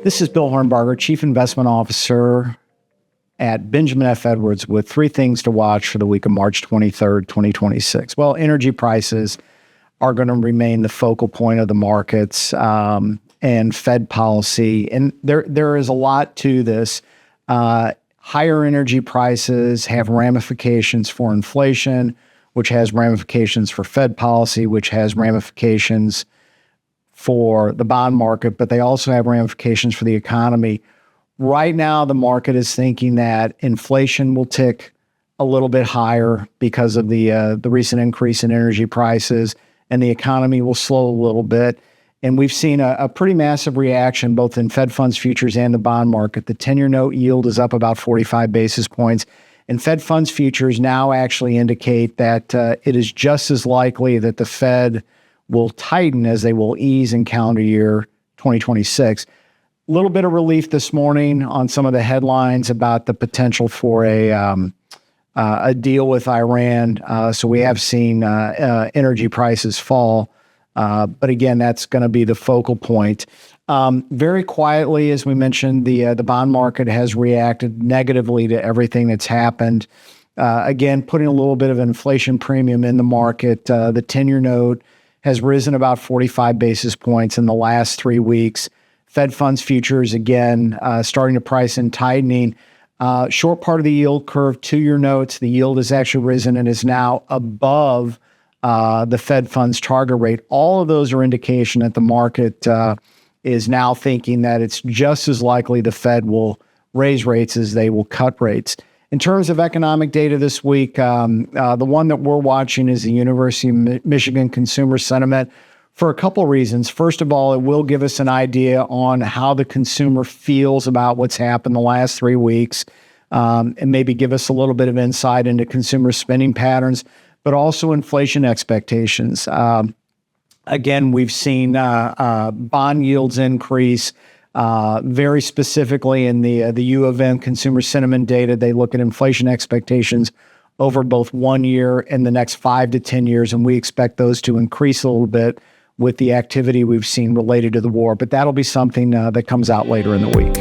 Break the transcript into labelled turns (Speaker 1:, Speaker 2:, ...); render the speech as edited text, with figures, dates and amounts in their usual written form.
Speaker 1: This is Bill Hornbarger, Chief Investment Officer at Benjamin F. Edwards, with three things to watch for the week of March 23rd, 2026. Well, energy prices are going to remain the focal point of the markets, and Fed policy. And there is a lot to this. Higher energy prices have ramifications for inflation, which has ramifications for Fed policy, which has ramifications for the bond market, but they also have ramifications for the economy. Right now, the market is thinking that inflation will tick a little bit higher because of the recent increase in energy prices, and the economy will slow a little bit. And we've seen a pretty massive reaction both in Fed funds futures and the bond market. The 10-year note yield is up about 45 basis points, and Fed funds futures now actually indicate that it is just as likely that the Fed will tighten as they will ease in calendar year 2026. A little bit of relief this morning on some of the headlines about the potential for a deal with Iran. So we have seen energy prices fall. But again, that's going to be the focal point. Very quietly, as we mentioned, the bond market has reacted negatively to everything that's happened. Again, putting a little bit of an inflation premium in the market. The 10-year note has risen about 45 basis points in the last 3 weeks. Fed funds futures, again, starting to price in tightening. Short part of the yield curve, 2-year notes, the yield has actually risen and is now above the Fed funds target rate. All of those are indication that the market is now thinking that it's just as likely the Fed will raise rates as they will cut rates. In terms of economic data this week, the one that we're watching is the University of Michigan Consumer Sentiment for a couple reasons. First of all, it will give us an idea on how the consumer feels about what's happened the last 3 weeks, and maybe give us a little bit of insight into consumer spending patterns, but also inflation expectations. Again, we've seen bond yields increase. Very specifically in the U of M consumer sentiment data, they look at inflation expectations over both 1 year and the next 5 to 10 years, and we expect those to increase a little bit with the activity we've seen related to the war. But that'll be something that comes out later in the week.